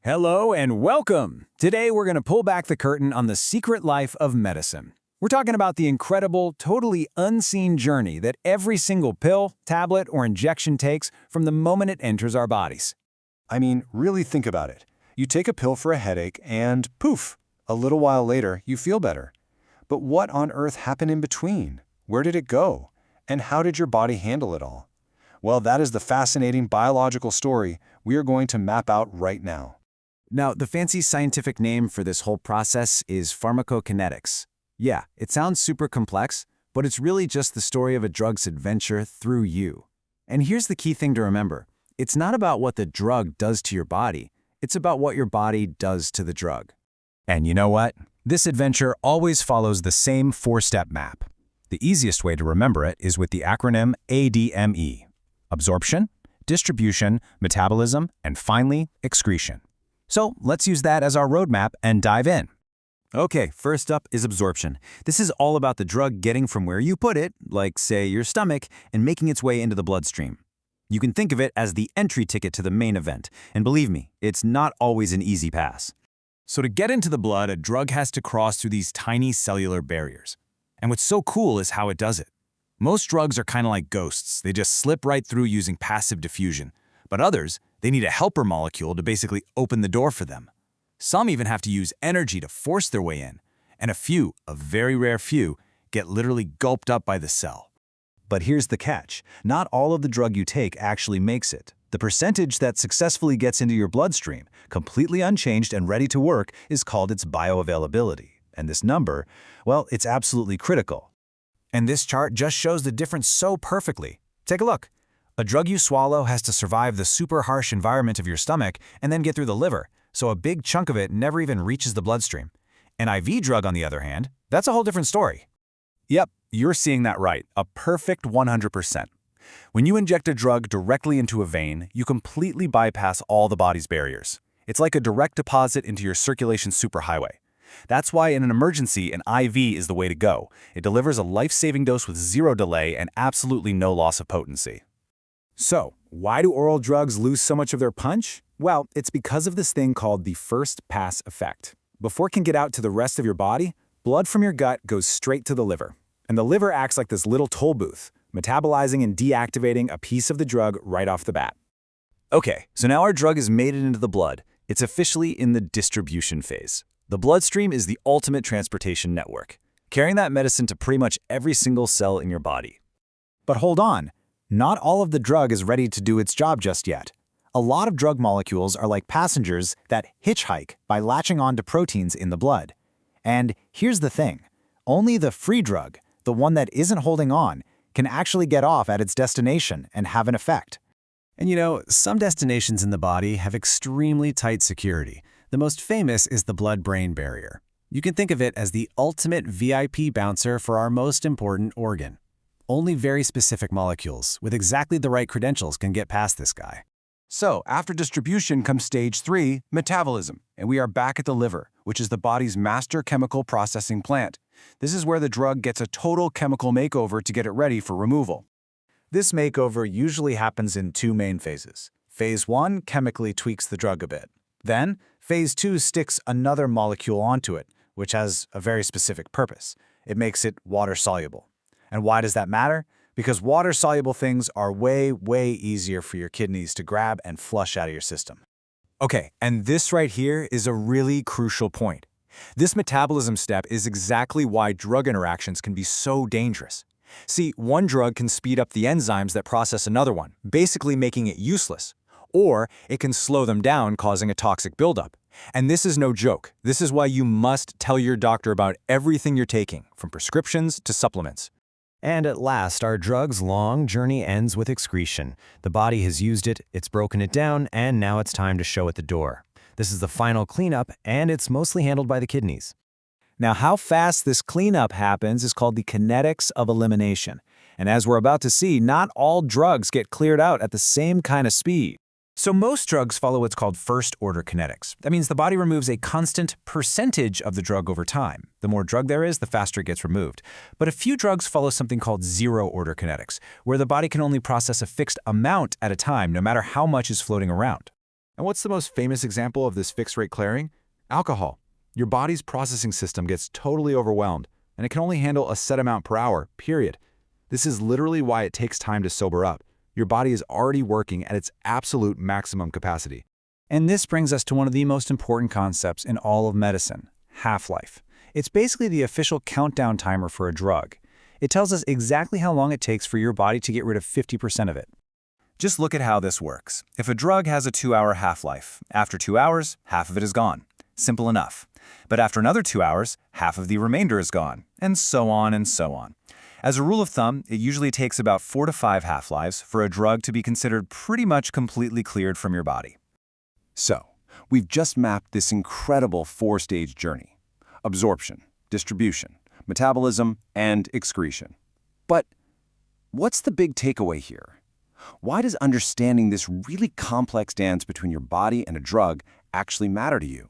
Hello and welcome! Today we're going to pull back the curtain on the secret life of medicine. We're talking about the incredible, totally unseen journey that every single pill, tablet, or injection takes from the moment it enters our bodies. I mean, really think about it. You take a pill for a headache and poof, a little while later you feel better. But what on earth happened in between? Where did it go? And how did your body handle it all? Well, that is the fascinating biological story we are going to map out right now. Now, the fancy scientific name for this whole process is pharmacokinetics. Yeah, it sounds super complex, but it's really just the story of a drug's adventure through you. And here's the key thing to remember. It's not about what the drug does to your body. It's about what your body does to the drug. And you know what? This adventure always follows the same four-step map. The easiest way to remember it is with the acronym ADME: absorption, distribution, metabolism, and finally, excretion. So let's use that as our roadmap and dive in. Okay, first up is absorption. This is all about the drug getting from where you put it, like say your stomach, and making its way into the bloodstream. You can think of it as the entry ticket to the main event, and believe me, it's not always an easy pass. So to get into the blood, a drug has to cross through these tiny cellular barriers. And what's so cool is how it does it. Most drugs are kind of like ghosts. They just slip right through using passive diffusion. But others, they need a helper molecule to basically open the door for them. Some even have to use energy to force their way in. And a very rare few, get literally gulped up by the cell. But here's the catch. Not all of the drug you take actually makes it. The percentage that successfully gets into your bloodstream, completely unchanged and ready to work, is called its bioavailability. And this number, well, it's absolutely critical. And this chart just shows the difference so perfectly. Take a look. A drug you swallow has to survive the super harsh environment of your stomach and then get through the liver, so a big chunk of it never even reaches the bloodstream. An IV drug, on the other hand, that's a whole different story. Yep, you're seeing that right, a perfect 100%. When you inject a drug directly into a vein, you completely bypass all the body's barriers. It's like a direct deposit into your circulation superhighway. That's why in an emergency, an IV is the way to go. It delivers a life-saving dose with zero delay and absolutely no loss of potency. So, why do oral drugs lose so much of their punch? Well, it's because of this thing called the first pass effect. Before it can get out to the rest of your body, blood from your gut goes straight to the liver. And the liver acts like this little toll booth, metabolizing and deactivating a piece of the drug right off the bat. Okay, so now our drug has made it into the blood. It's officially in the distribution phase. The bloodstream is the ultimate transportation network, carrying that medicine to pretty much every single cell in your body. But hold on. Not all of the drug is ready to do its job just yet. A lot of drug molecules are like passengers that hitchhike by latching on to proteins in the blood. And here's the thing. Only the free drug, the one that isn't holding on, can actually get off at its destination and have an effect. And you know, some destinations in the body have extremely tight security. The most famous is the blood-brain barrier. You can think of it as the ultimate VIP bouncer for our most important organ. Only very specific molecules with exactly the right credentials can get past this guy. So, after distribution comes stage 3, metabolism, and we are back at the liver, which is the body's master chemical processing plant. This is where the drug gets a total chemical makeover to get it ready for removal. This makeover usually happens in two main phases. Phase 1 chemically tweaks the drug a bit. Then, Phase 2 sticks another molecule onto it, which has a very specific purpose. It makes it water-soluble. And why does that matter? Because water-soluble things are way easier for your kidneys to grab and flush out of your system. Okay, and this right here is a really crucial point. This metabolism step is exactly why drug interactions can be so dangerous. See, one drug can speed up the enzymes that process another one, basically making it useless. Or it can slow them down, causing a toxic buildup. And this is no joke. This is why you must tell your doctor about everything you're taking, from prescriptions to supplements. And at last, our drug's long journey ends with excretion. The body has used it, it's broken it down, and now it's time to show it the door. This is the final cleanup, and it's mostly handled by the kidneys. Now, how fast this cleanup happens is called the kinetics of elimination. And as we're about to see, not all drugs get cleared out at the same kind of speed. So most drugs follow what's called first-order kinetics. That means the body removes a constant percentage of the drug over time. The more drug there is, the faster it gets removed. But a few drugs follow something called zero-order kinetics, where the body can only process a fixed amount at a time, no matter how much is floating around. And what's the most famous example of this fixed-rate clearing? Alcohol. Your body's processing system gets totally overwhelmed, and it can only handle a set amount per hour, period. This is literally why it takes time to sober up. Your body is already working at its absolute maximum capacity. And this brings us to one of the most important concepts in all of medicine, half-life. It's basically the official countdown timer for a drug. It tells us exactly how long it takes for your body to get rid of 50% of it. Just look at how this works. If a drug has a 2-hour half-life, after 2 hours, half of it is gone. Simple enough. But after another 2 hours, half of the remainder is gone, and so on and so on. As a rule of thumb, it usually takes about 4 to 5 half-lives for a drug to be considered pretty much completely cleared from your body. So, we've just mapped this incredible 4-stage journey: absorption, distribution, metabolism, and excretion. But what's the big takeaway here? Why does understanding this really complex dance between your body and a drug actually matter to you?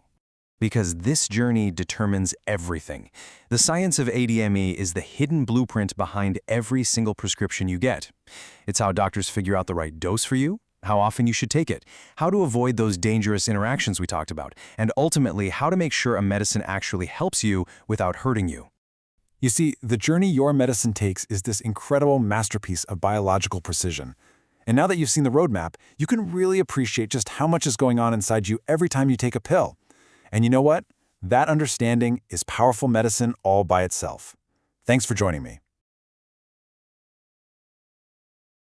Because this journey determines everything. The science of ADME is the hidden blueprint behind every single prescription you get. It's how doctors figure out the right dose for you, how often you should take it, how to avoid those dangerous interactions we talked about, and ultimately how to make sure a medicine actually helps you without hurting you. You see, the journey your medicine takes is this incredible masterpiece of biological precision. And now that you've seen the roadmap, you can really appreciate just how much is going on inside you every time you take a pill. And you know what? That understanding is powerful medicine all by itself. Thanks for joining me.